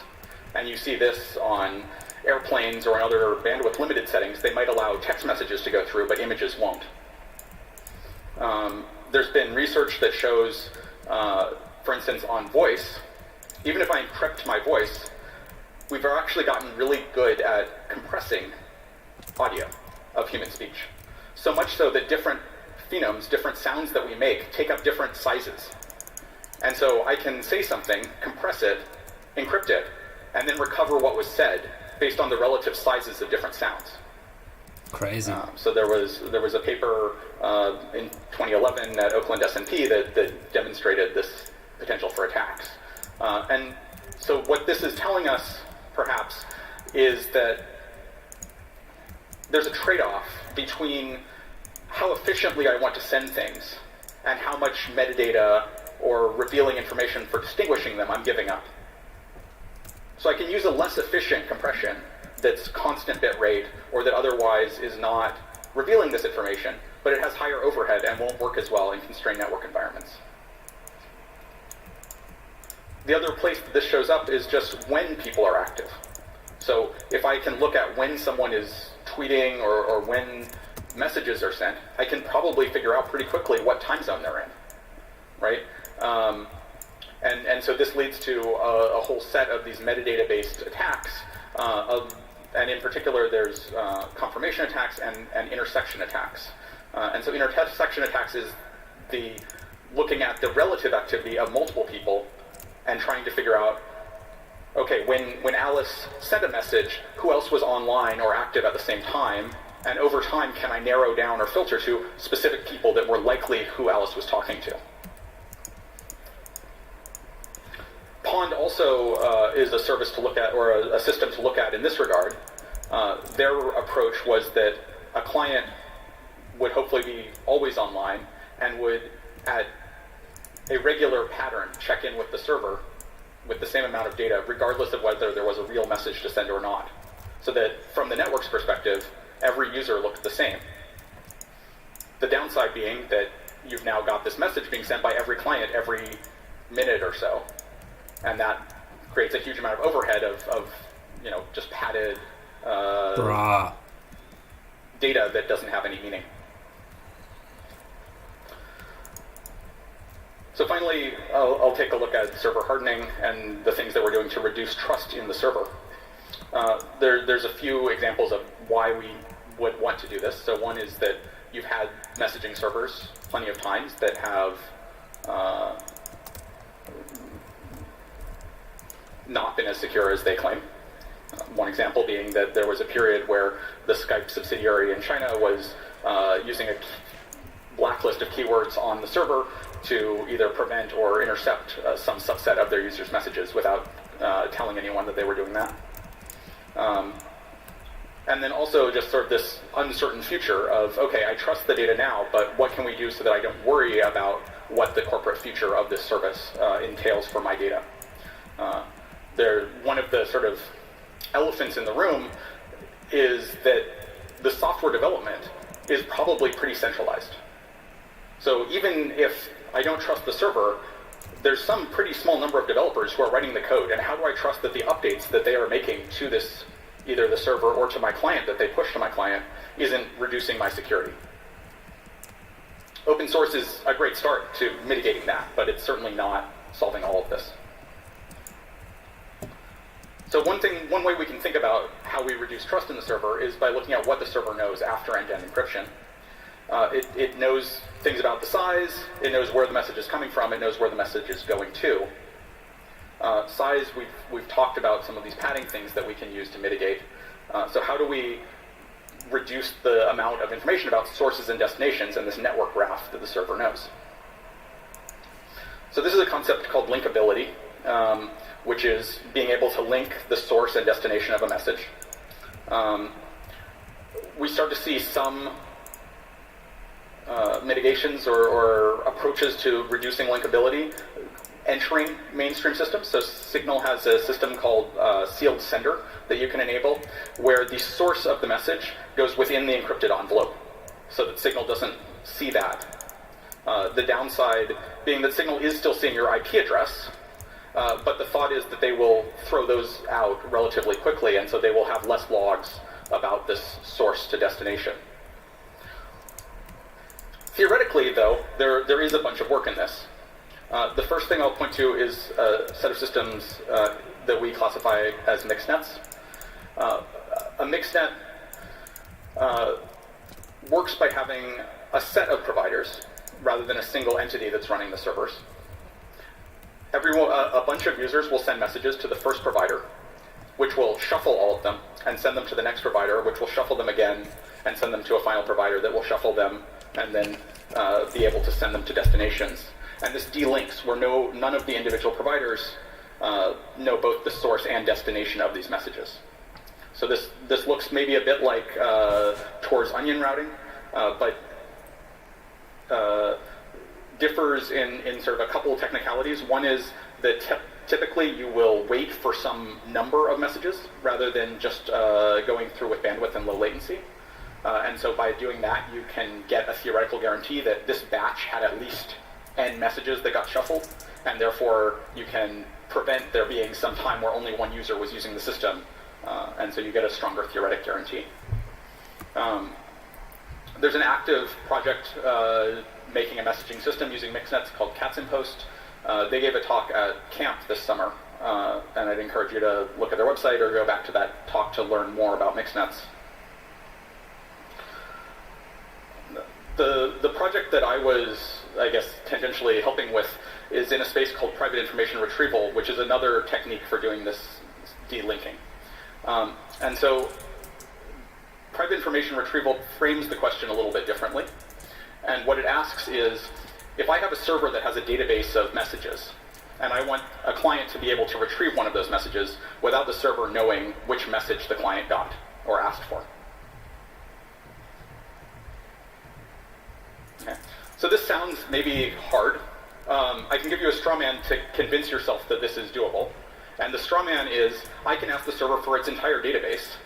And you see this on airplanes or in other bandwidth limited settings. They might allow text messages to go through, but images won't. There's been research that shows, for instance, on voice, even if I encrypt my voice, we've actually gotten really good at compressing audio of human speech. So much so that different phonemes, different sounds that we make, take up different sizes. And so I can say something, compress it, encrypt it, and then recover what was said based on the relative sizes of different sounds. Crazy. So there was a paper in 2011 at Oakland S&P that demonstrated this potential for attacks. And so what this is telling us, perhaps, is that there's a trade-off between how efficiently I want to send things and how much metadata or revealing information for distinguishing them I'm giving up. So I can use a less efficient compression that's constant bit rate or that otherwise is not revealing this information, but it has higher overhead and won't work as well in constrained network environments. The other place that this shows up is just when people are active. So if I can look at when someone is tweeting or when messages are sent, I can probably figure out pretty quickly what time zone they're in, right? And so this leads to a whole set of these metadata-based attacks. And in particular, there's confirmation attacks and intersection attacks. And so intersection attacks is looking at the relative activity of multiple people and trying to figure out, okay, when Alice sent a message, who else was online or active at the same time? And over time, can I narrow down or filter to specific people that were likely who Alice was talking to? Pond also is a service to look at, or a system to look at in this regard. Their approach was that a client would hopefully be always online and would, at a regular pattern, check in with the server with the same amount of data, regardless of whether there was a real message to send or not. So that from the network's perspective, every user looked the same. The downside being that you've now got this message being sent by every client every minute or so. And that creates a huge amount of overhead of just padded data that doesn't have any meaning. So finally, I'll take a look at server hardening and the things that we're doing to reduce trust in the server. There's a few examples of why we would want to do this. So one is that you've had messaging servers plenty of times that have not been as secure as they claim. One example being that there was a period where the Skype subsidiary in China was using a blacklist of keywords on the server to either prevent or intercept some subset of their users' messages without telling anyone that they were doing that. And then also just sort of this uncertain future of, okay, I trust the data now, but what can we do so that I don't worry about what the corporate future of this service entails for my data? One of the sort of elephants in the room is that the software development is probably pretty centralized. So even if I don't trust the server, there's some pretty small number of developers who are writing the code, and how do I trust that the updates that they are making to this, either the server or to my client that they push to my client, isn't reducing my security? Open source is a great start to mitigating that, but it's certainly not solving all of this. So one way we can think about how we reduce trust in the server is by looking at what the server knows after end-to-end encryption. It knows things about the size, it knows where the message is coming from, it knows where the message is going to. Size, we've talked about some of these padding things that we can use to mitigate. So how do we reduce the amount of information about sources and destinations in this network graph that the server knows. So this is a concept called linkability, which is being able to link the source and destination of a message. We start to see some mitigations or approaches to reducing linkability entering mainstream systems. So Signal has a system called sealed sender that you can enable, where the source of the message goes within the encrypted envelope, so that Signal doesn't see that. The downside being that Signal is still seeing your IP address, but the thought is that they will throw those out relatively quickly, and so they will have less logs about this source to destination. Theoretically, though, there is a bunch of work in this. The first thing I'll point to is a set of systems that we classify as mixed nets. A mixed net works by having a set of providers rather than a single entity that's running the servers. A bunch of users will send messages to the first provider, which will shuffle all of them and send them to the next provider, which will shuffle them again and send them to a final provider that will shuffle them and then be able to send them to destinations. And this delinks, where none of the individual providers know both the source and destination of these messages. So this looks maybe a bit like Tor's onion routing, but differs in sort of a couple of technicalities. One is that typically you will wait for some number of messages rather than just going through with bandwidth and low latency. And so by doing that, you can get a theoretical guarantee that this batch had at least n messages that got shuffled, and therefore you can prevent there being some time where only one user was using the system, and so you get a stronger theoretic guarantee. There's an active project making a messaging system using mixed nets called Katzenpost. They gave a talk at camp this summer, and I'd encourage you to look at their website or go back to that talk to learn more about mixed nets. The project that I was, I guess, tangentially helping with is in a space called private information retrieval, which is another technique for doing this delinking. And so private information retrieval frames the question a little bit differently. And what it asks is, if I have a server that has a database of messages, and I want a client to be able to retrieve one of those messages without the server knowing which message the client got or asked for. Okay. So this sounds maybe hard. I can give you a straw man to convince yourself that this is doable. And the straw man is, I can ask the server for its entire database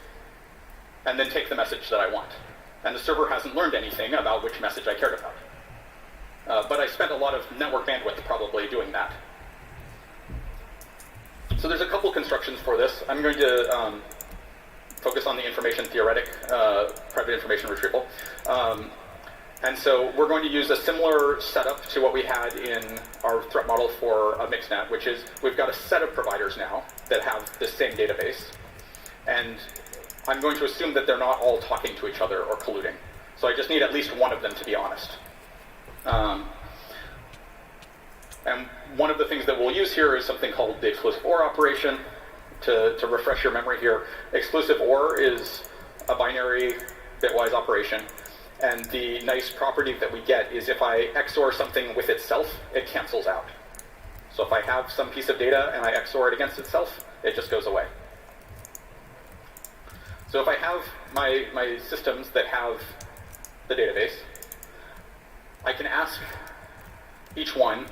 and then take the message that I want. And the server hasn't learned anything about which message I cared about. But I spent a lot of network bandwidth probably doing that. So there's a couple constructions for this. I'm going to focus on the information theoretic private information retrieval. And so we're going to use a similar setup to what we had in our threat model for a mixed net, which is we've got a set of providers now that have the same database. And I'm going to assume that they're not all talking to each other or colluding. So I just need at least one of them to be honest. And one of the things that we'll use here is something called the exclusive OR operation. To refresh your memory here, exclusive OR is a binary bitwise operation. And the nice property that we get is if I XOR something with itself, it cancels out. So if I have some piece of data and I XOR it against itself, it just goes away. So if I have my systems that have the database, I can ask each one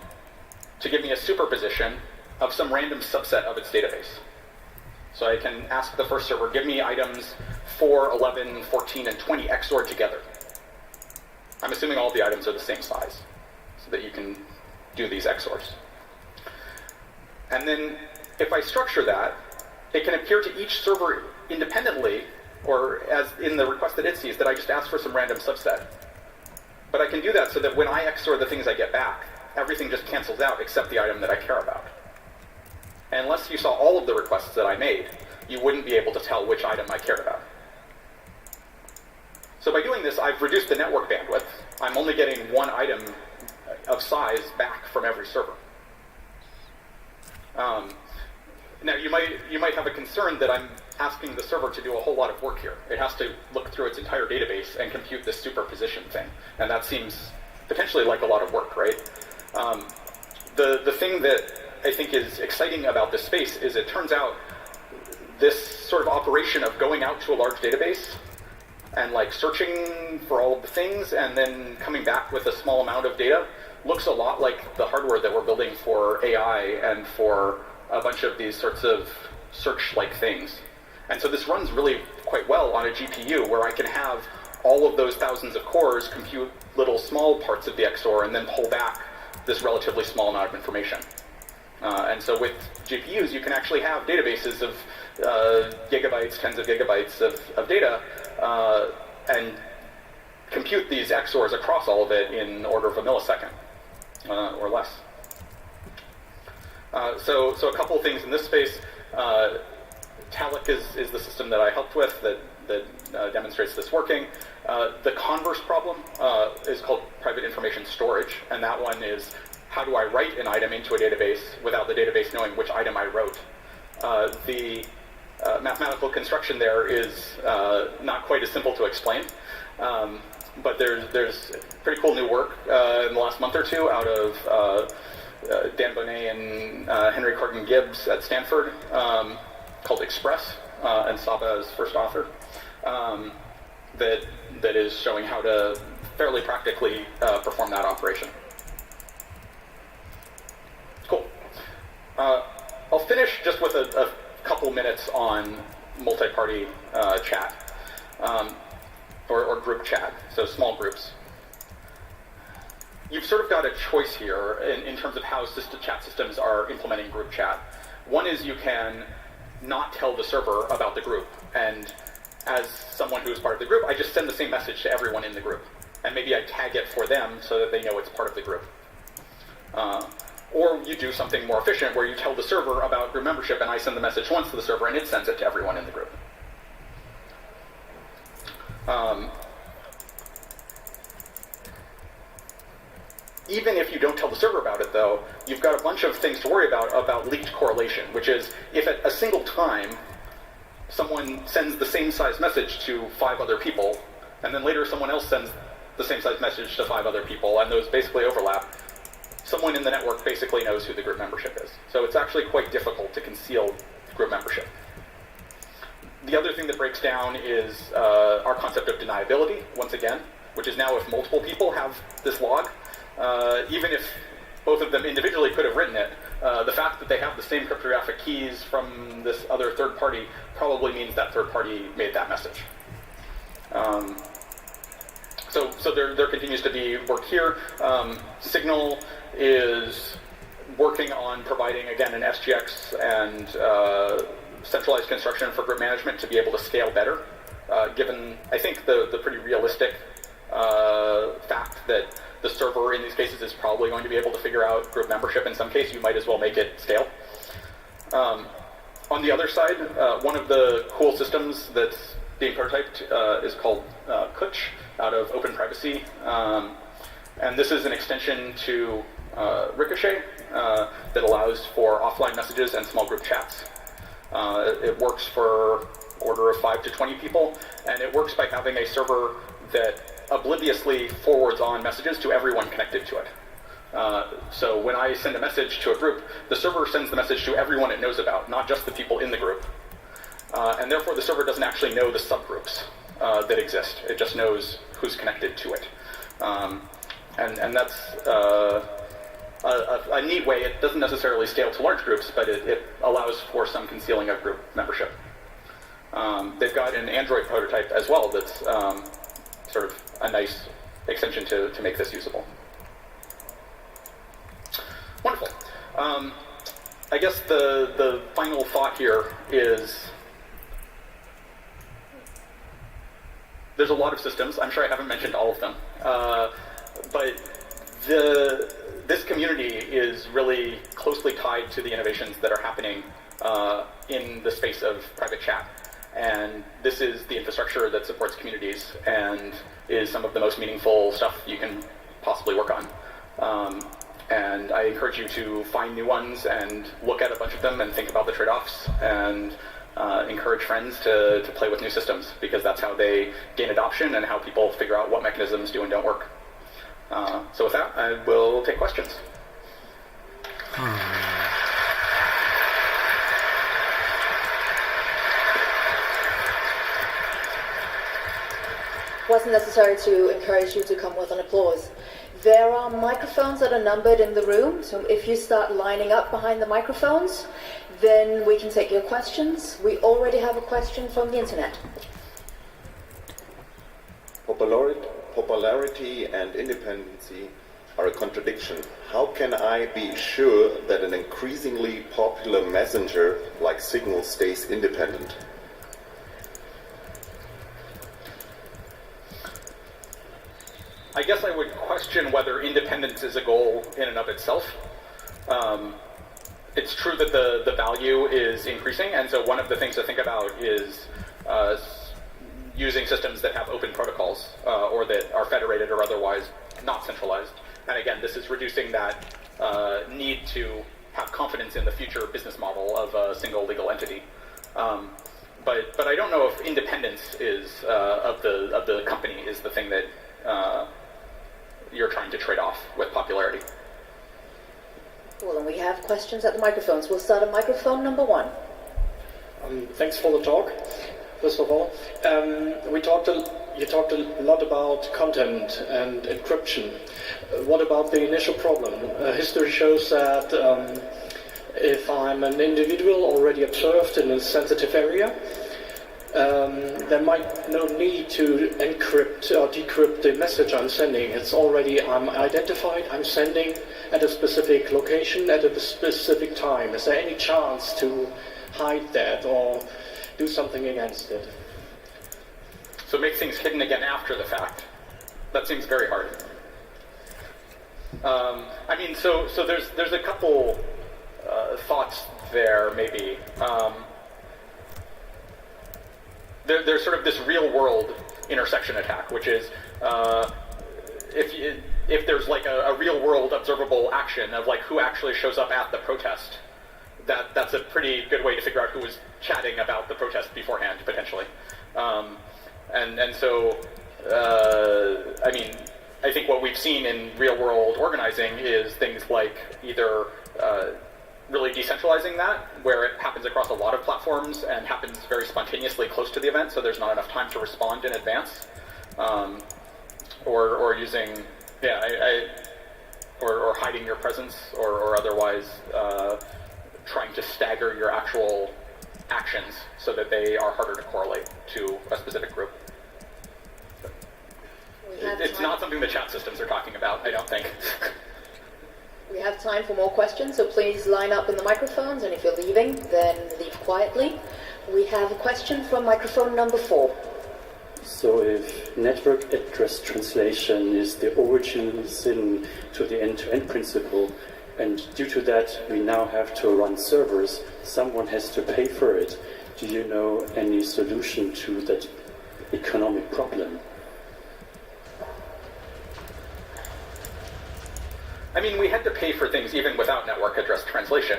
to give me a superposition of some random subset of its database. So I can ask the first server, give me items 4, 11, 14, and 20 XORed together. I'm assuming all the items are the same size so that you can do these XORs. And then if I structure that, it can appear to each server independently, or as in the request that it sees, that I just asked for some random subset. But I can do that so that when I XOR the things I get back, everything just cancels out except the item that I care about. And unless you saw all of the requests that I made, you wouldn't be able to tell which item I cared about. So by doing this, I've reduced the network bandwidth. I'm only getting one item of size back from every server. Now you might have a concern that I'm asking the server to do a whole lot of work here. It has to look through its entire database and compute this superposition thing. And that seems potentially like a lot of work, right? The thing that I think is exciting about this space is it turns out this sort of operation of going out to a large database and like searching for all of the things and then coming back with a small amount of data looks a lot like the hardware that we're building for AI and for a bunch of these sorts of search-like things. And so this runs really quite well on a GPU where I can have all of those thousands of cores compute little small parts of the XOR and then pull back this relatively small amount of information. And so with GPUs, you can actually have databases of gigabytes, tens of gigabytes of data, and compute these XORs across all of it in order of a millisecond or less. So a couple of things in this space. Talic is the system that I helped with that demonstrates this working. The converse problem is called private information storage, and that one is how do I write an item into a database without the database knowing which item I wrote. The mathematical construction there is not quite as simple to explain, but there's pretty cool new work in the last month or two out of Dan Bonet and Henry Corgan Gibbs at Stanford called Express, and Saba is first author, that is showing how to fairly practically perform that operation. Cool. I'll finish just with a couple minutes on multi-party chat, or group chat, so small groups. You've sort of got a choice here in terms of how chat systems are implementing group chat. One is you can not tell the server about the group, and as someone who is part of the group, I just send the same message to everyone in the group, and maybe I tag it for them so that they know it's part of the group. Or you do something more efficient where you tell the server about group membership, and I send the message once to the server, and it sends it to everyone in the group. Even if you don't tell the server about it, though, you've got a bunch of things to worry about leaked correlation, which is if at a single time someone sends the same size message to 5 other people, and then later someone else sends the same size message to 5 other people, and those basically overlap, someone in the network basically knows who the group membership is. So it's actually quite difficult to conceal group membership. The other thing that breaks down is our concept of deniability, once again, which is now if multiple people have this log, even if both of them individually could have written it, the fact that they have the same cryptographic keys from this other third party probably means that third party made that message. So there continues to be work here. Signal is working on providing, again, an SGX and centralized construction for group management to be able to scale better, given, I think, the pretty realistic fact that the server in these cases is probably going to be able to figure out group membership. In some case, you might as well make it scale. On the other side, one of the cool systems that's being prototyped is called Kutch, out of Open Privacy. And this is an extension to Ricochet that allows for offline messages and small group chats. It works for order of 5 to 20 people, and it works by having a server that obliviously forwards on messages to everyone connected to it. So when I send a message to a group, the server sends the message to everyone it knows about, not just the people in the group. And therefore the server doesn't actually know the subgroups that exist. It just knows who's connected to it. And that's a neat way. It doesn't necessarily scale to large groups, but it allows for some concealing of group membership. They've got an Android prototype as well that's sort of a nice extension to make this usable. Wonderful. I guess the final thought here is there's a lot of systems. I'm sure I haven't mentioned all of them. But this community is really closely tied to the innovations that are happening in the space of private chat. And this is the infrastructure that supports communities and is some of the most meaningful stuff you can possibly work on. And I encourage you to find new ones and look at a bunch of them and think about the trade-offs and encourage friends to play with new systems, because that's how they gain adoption and how people figure out what mechanisms do and don't work. So with that, I will take questions. Wasn't necessary to encourage you to come with an applause. There are microphones that are numbered in the room, so if you start lining up behind the microphones, then we can take your questions. We already have a question from the internet. Popularity and independency are a contradiction. How can I be sure that an increasingly popular messenger like Signal stays independent? I guess I would question whether independence is a goal in and of itself. It's true that the value is increasing, and so one of the things to think about is using systems that have open protocols or that are federated or otherwise not centralized. And again, this is reducing that need to have confidence in the future business model of a single legal entity. But I don't know if independence is of the company is the thing that you're trying to trade off with popularity. Well, then we have questions at the microphones. We'll start at microphone number 1. Thanks for the talk. First of all, you talked a lot about content and encryption. What about the initial problem? History shows that if I'm an individual already observed in a sensitive area, there might no need to encrypt or decrypt the message I'm sending. It's already, I'm identified, I'm sending at a specific location at a specific time. Is there any chance to hide that or do something against it? So make things hidden again after the fact. That seems very hard. I mean, so there's a couple thoughts there, maybe. There's sort of this real-world intersection attack, which is if there's like a real-world observable action of like who actually shows up at the protest, that's a pretty good way to figure out who was chatting about the protest beforehand, potentially. And so, I mean, I think what we've seen in real-world organizing is things like either really decentralizing that, where it happens across a lot of platforms and happens very spontaneously close to the event, so there's not enough time to respond in advance, or using, or hiding your presence, or otherwise trying to stagger your actual actions so that they are harder to correlate to a specific group. It's not something the chat systems are talking about, I don't think. We have time for more questions, so please line up in the microphones, and if you're leaving, then leave quietly. We have a question from microphone number 4. So if network address translation is the origin sin to the end-to-end principle, and due to that we now have to run servers, someone has to pay for it. Do you know any solution to that economic problem? I mean, we had to pay for things even without network address translation,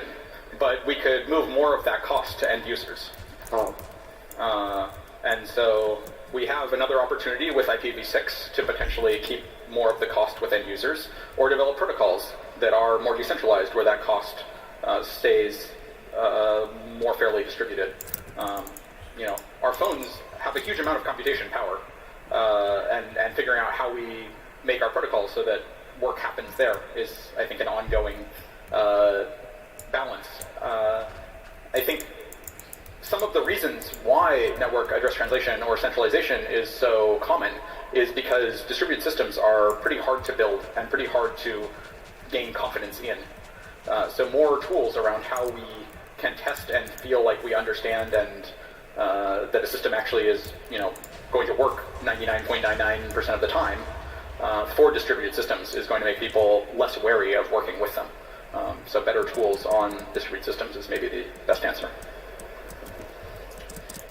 but we could move more of that cost to end users. Oh. And so we have another opportunity with IPv6 to potentially keep more of the cost with end users, or develop protocols that are more decentralized where that cost stays more fairly distributed. You know, our phones have a huge amount of computation power, and figuring out how we make our protocols so that work happens there is, I think, an ongoing balance. I think some of the reasons why network address translation or centralization is so common is because distributed systems are pretty hard to build and pretty hard to gain confidence in. So more tools around how we can test and feel like we understand and that a system actually is, you know, going to work 99.99% of the time for distributed systems is going to make people less wary of working with them. So better tools on distributed systems is maybe the best answer.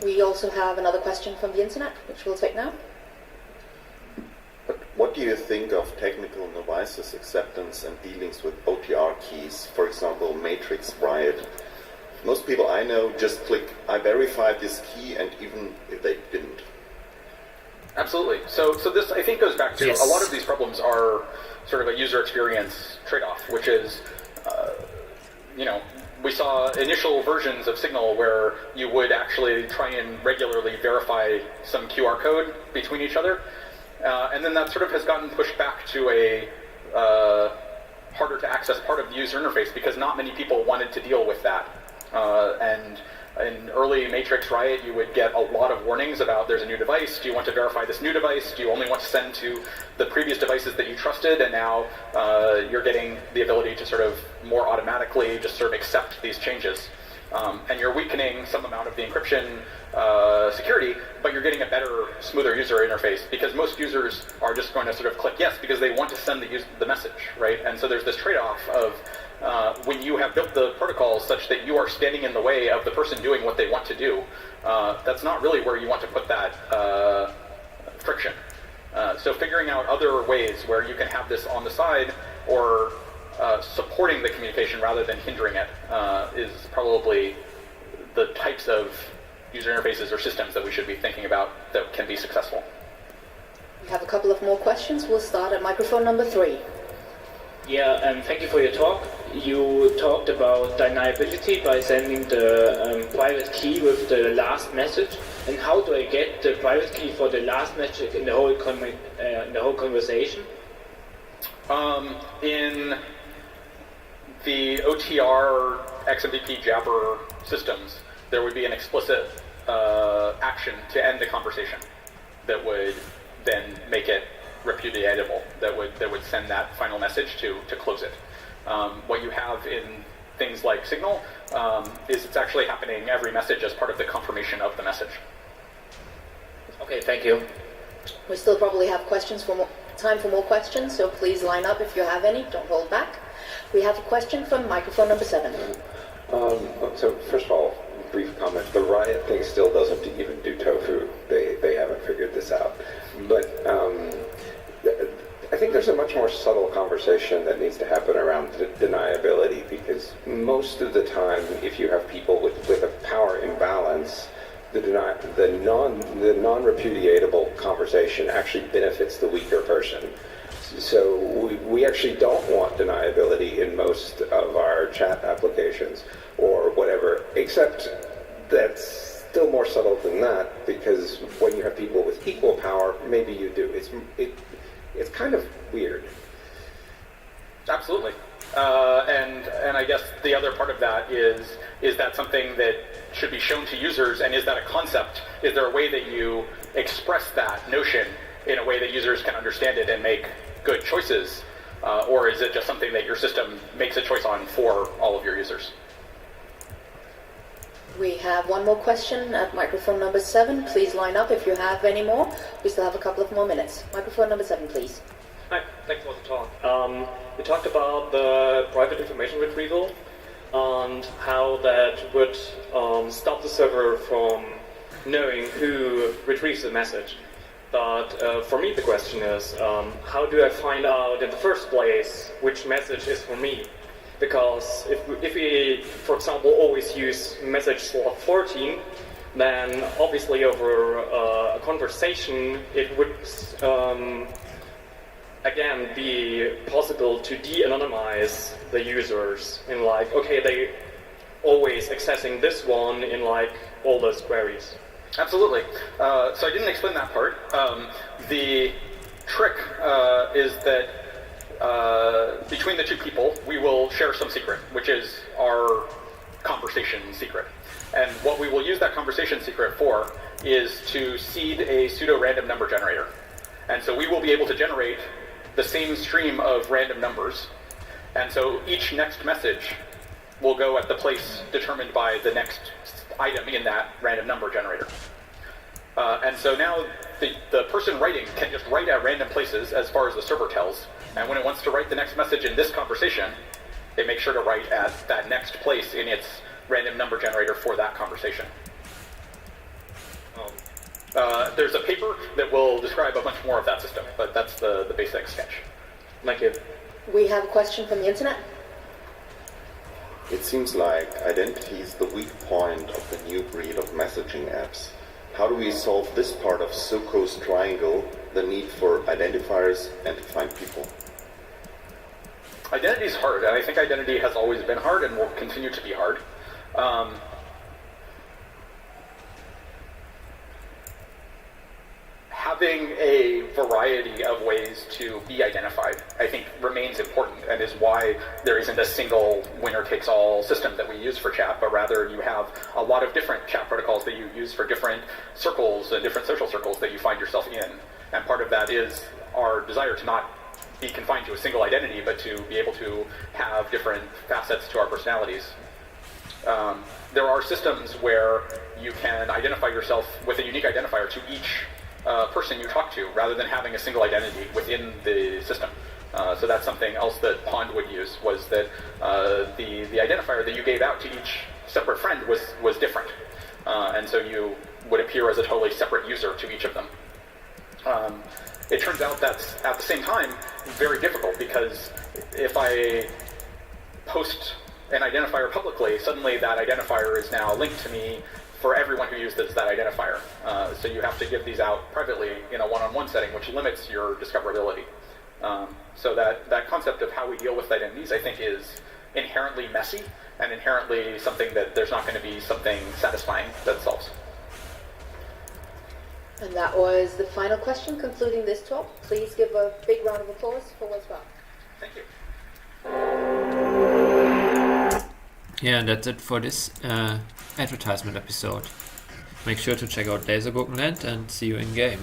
We also have another question from the internet, which we'll take now. But what do you think of technical novices' acceptance and dealings with OTR keys, for example, Matrix Riot, Most people I know just click, I verified this key, and even if they didn't. Absolutely. So this, I think, goes back to Yes. a lot of these problems are sort of a user experience trade-off, which is, we saw initial versions of Signal where you would actually try and regularly verify some QR code between each other, and then that sort of has gotten pushed back to a harder to access part of the user interface because not many people wanted to deal with that. And in early Matrix Riot, you would get a lot of warnings about there's a new device. Do you want to verify this new device? Do you only want to send to the previous devices that you trusted? And now you're getting the ability to sort of more automatically just sort of accept these changes. And you're weakening some amount of the encryption security, but you're getting a better, smoother user interface because most users are just going to sort of click yes because they want to send the message, right? And so there's this trade-off of when you have built the protocol such that you are standing in the way of the person doing what they want to do, that's not really where you want to put that friction. So figuring out other ways where you can have this on the side or supporting the communication rather than hindering it is probably the types of user interfaces or systems that we should be thinking about that can be successful. We have a couple of more questions. We'll start at microphone number 3. Yeah, thank you for your talk. You talked about deniability by sending the private key with the last message. And how do I get the private key for the last message in the whole conversation? In the OTR XMPP Jabber systems, there would be an explicit action to end the conversation that would then make it repudiatable, that would send that final message to close it. What you have in things like Signal is it's actually happening every message as part of the confirmation of the message. Okay, thank you. We still probably have time for more questions, so please line up if you have any. Don't hold back. We have a question from microphone number 7. So first of all, brief comment. The Riot thing still doesn't even do tofu. They haven't figured this out. But I think there's a much more subtle conversation that needs to happen around deniability, because most of the time, if you have people with a power imbalance, the non-repudiatable conversation actually benefits the weaker person. So we actually don't want deniability in most of our chat applications or whatever, except that's still more subtle than that, because when you have people with equal power, maybe you do. It's kind of weird. Absolutely. And I guess the other part of that is that something that should be shown to users, and is that a concept? Is there a way that you express that notion in a way that users can understand it and make good choices? Or is it just something that your system makes a choice on for all of your users? We have one more question at microphone number 7. Please line up if you have any more. We still have a couple of more minutes. Microphone number 7, please. Hi, thanks for the talk. We talked about the private information retrieval and how that would stop the server from knowing who retrieves the message. But for me the question is, how do I find out in the first place which message is for me? Because if we, for example, always use message slot 14, then obviously over a conversation it would again be possible to de-anonymize the users in like, okay, they always accessing this one in like all those queries. Absolutely. So I didn't explain that part. The trick is that between the two people, we will share some secret, which is our conversation secret. And what we will use that conversation secret for is to seed a pseudo-random number generator. And so we will be able to generate the same stream of random numbers. And so each next message will go at the place determined by the next item in that random number generator. And so now the person writing can just write at random places as far as the server tells. And when it wants to write the next message in this conversation, it makes sure to write at that next place in its random number generator for that conversation. There's a paper that will describe a bunch more of that system, but that's the basic sketch. Thank you. We have a question from the internet. It seems like identity is the weak point of the new breed of messaging apps. How do we solve this part of Soko's triangle, the need for identifiers and to find people? Identity is hard, and I think identity has always been hard and will continue to be hard. Having a variety of ways to be identified, I think, remains important and is why there isn't a single winner-takes-all system that we use for chat, but rather you have a lot of different chat protocols that you use for different circles and different social circles that you find yourself in. And part of that is our desire to not be confined to a single identity, but to be able to have different facets to our personalities. There are systems where you can identify yourself with a unique identifier to each person you talk to, rather than having a single identity within the system. So that's something else that Pond would use, was that the identifier that you gave out to each separate friend was different. And so you would appear as a totally separate user to each of them. It turns out that's, at the same time, very difficult, because if I post an identifier publicly, suddenly that identifier is now linked to me for everyone who uses that identifier. So you have to give these out privately in a one-on-one setting, which limits your discoverability. So that concept of how we deal with identities, I think, is inherently messy and inherently something that there's not going to be something satisfying that solves. And that was the final question concluding this talk. Please give a big round of applause for Wes Brown. Thank you. Yeah, and that's it for this advertisement episode. Make sure to check out Lasergurkenland and see you in game.